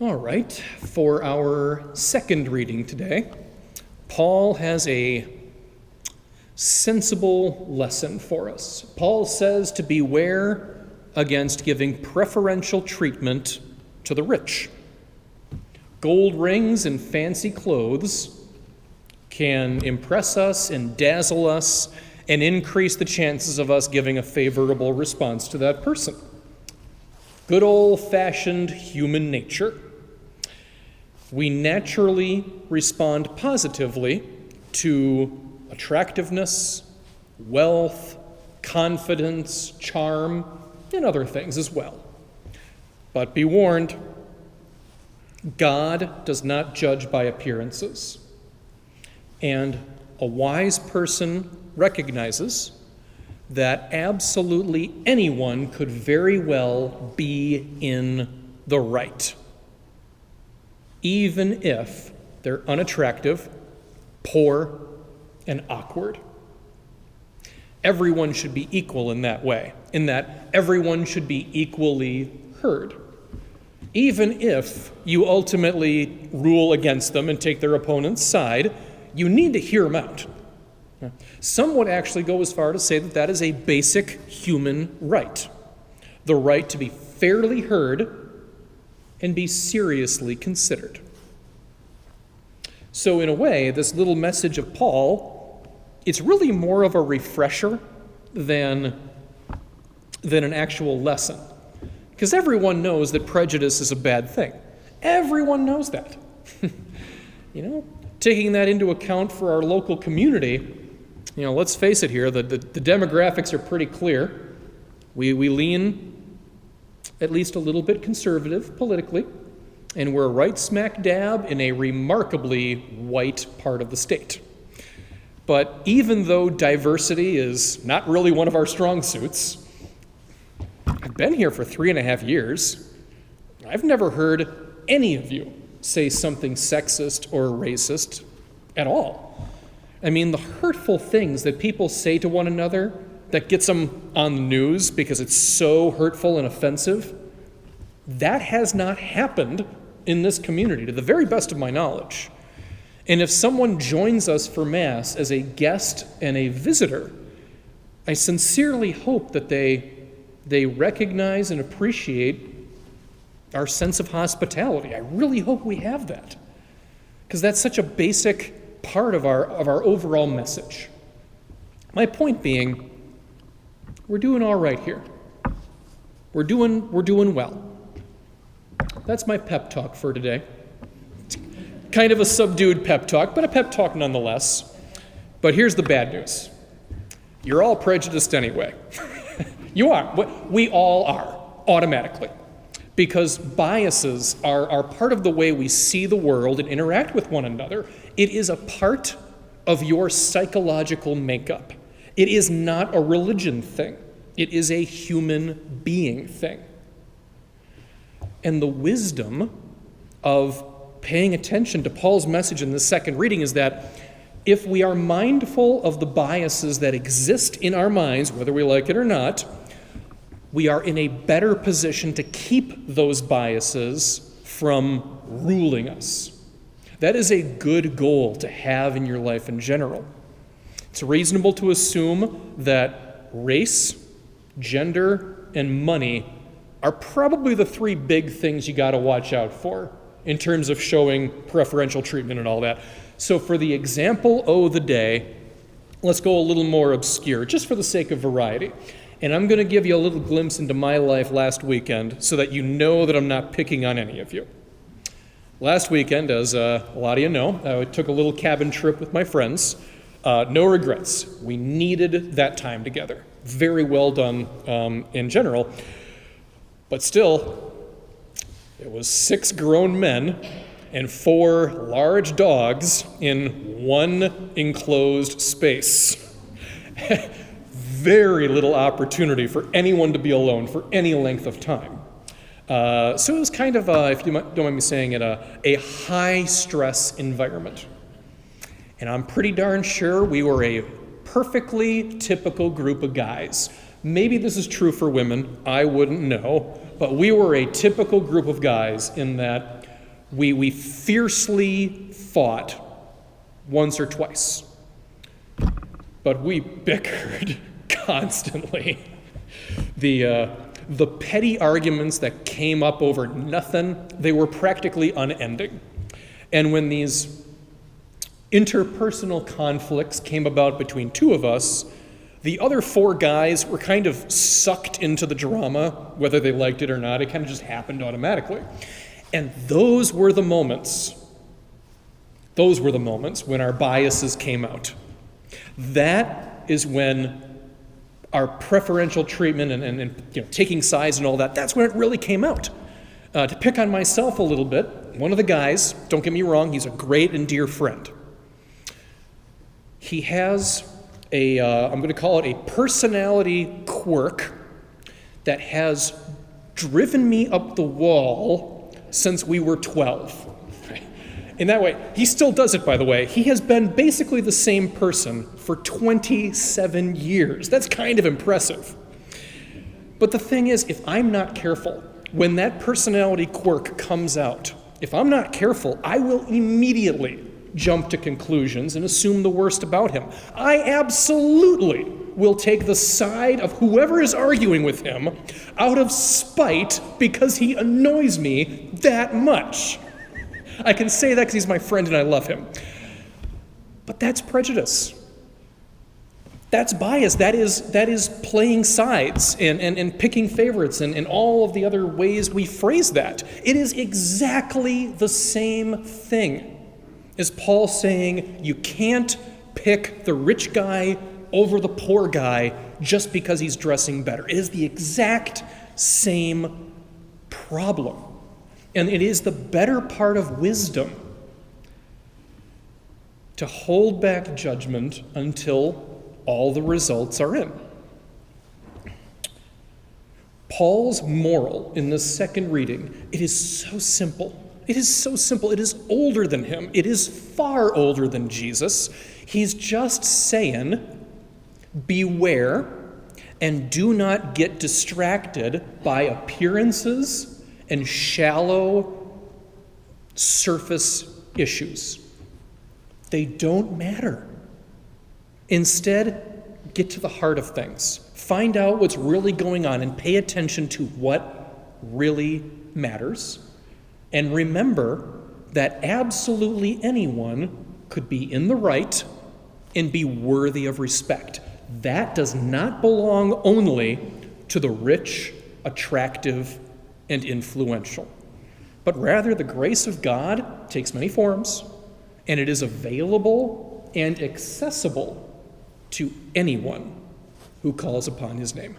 All right, for our second reading today, Paul has a sensible lesson for us. Paul says to beware against giving preferential treatment to the rich. Gold rings and fancy clothes can impress us and dazzle us and increase the chances of us giving a favorable response to that person. Good old-fashioned human nature. We naturally respond positively to attractiveness, wealth, confidence, charm, and other things as well. But be warned, God does not judge by appearances. And a wise person recognizes that absolutely anyone could very well be in the right, even if they're unattractive, poor, and awkward. Everyone should be equal in that way, in that everyone should be equally heard. Even if you ultimately rule against them and take their opponent's side, you need to hear them out. Some would actually go as far to say that that is a basic human right, the right to be fairly heard and be seriously considered. So in a way, this little message of Paul, it's really more of a refresher than an actual lesson. Because everyone knows that prejudice is a bad thing. Everyone knows that. Taking that into account for our local community, let's face it here, the demographics are pretty clear. We lean at least a little bit conservative politically, and we're right smack dab in a remarkably white part of the state. But even though diversity is not really one of our strong suits, I've been here for 3.5 years. I've never heard any of you say something sexist or racist at all. I mean, the hurtful things that people say to one another that gets them on the news because it's so hurtful and offensive, that has not happened in this community, to the very best of my knowledge. And if someone joins us for Mass as a guest and a visitor, I sincerely hope that they recognize and appreciate our sense of hospitality. I really hope we have that, because that's such a basic part of our overall message. My point being, we're doing all right here. We're doing well. That's my pep talk for today. It's kind of a subdued pep talk, but a pep talk nonetheless. But here's the bad news. You're all prejudiced anyway. You are. We all are, automatically. Because biases are part of the way we see the world and interact with one another. It is a part of your psychological makeup. It is not a religion thing. It is a human being thing. And the wisdom of paying attention to Paul's message in the second reading is that if we are mindful of the biases that exist in our minds, whether we like it or not, we are in a better position to keep those biases from ruling us. That is a good goal to have in your life in general. It's reasonable to assume that race, gender, and money are probably the 3 big things you got to watch out for in terms of showing preferential treatment and all that. So for the example of the day, let's go a little more obscure, just for the sake of variety. And I'm going to give you a little glimpse into my life last weekend so that you know that I'm not picking on any of you. Last weekend, as a lot of you know, I took a little cabin trip with my friends. No regrets. We needed that time together. Very well done in general. But still, it was 6 grown men and 4 large dogs in one enclosed space. Very little opportunity for anyone to be alone for any length of time. So it was kind of, if you don't mind me saying it, a high-stress environment. And I'm pretty darn sure we were a perfectly typical group of guys. Maybe this is true for women, I wouldn't know, but we were a typical group of guys in that We fiercely fought once or twice, but we bickered constantly. The petty arguments that came up over nothing, they were practically unending. And when these interpersonal conflicts came about between two of us, the other four guys were kind of sucked into the drama, whether they liked it or not. It kind of just happened automatically. And those were the moments when our biases came out. That is when our preferential treatment and taking sides and all that, that's when it really came out. To pick on myself a little bit, one of the guys, don't get me wrong, he's a great and dear friend. He has I'm going to call it a personality quirk that has driven me up the wall since we were 12. In that way, he still does it, by the way. He has been basically the same person for 27 years. That's kind of impressive. But the thing is, if I'm not careful, when that personality quirk comes out, if I'm not careful, I will immediately jump to conclusions and assume the worst about him. I absolutely will take the side of whoever is arguing with him out of spite because he annoys me that much. I can say that because he's my friend and I love him. But that's prejudice. That's bias. That is playing sides and picking favorites and all of the other ways we phrase that. It is exactly the same thing as Paul saying you can't pick the rich guy over the poor guy just because he's dressing better. It is the exact same problem. And it is the better part of wisdom to hold back judgment until all the results are in. Paul's moral in this second reading, it is so simple. It is so simple. It is older than him. It is far older than Jesus. He's just saying, beware and do not get distracted by appearances and shallow surface issues. They don't matter. Instead, get to the heart of things. Find out what's really going on and pay attention to what really matters. And remember that absolutely anyone could be in the right and be worthy of respect. That does not belong only to the rich, attractive, and influential, but rather the grace of God takes many forms, and it is available and accessible to anyone who calls upon his name.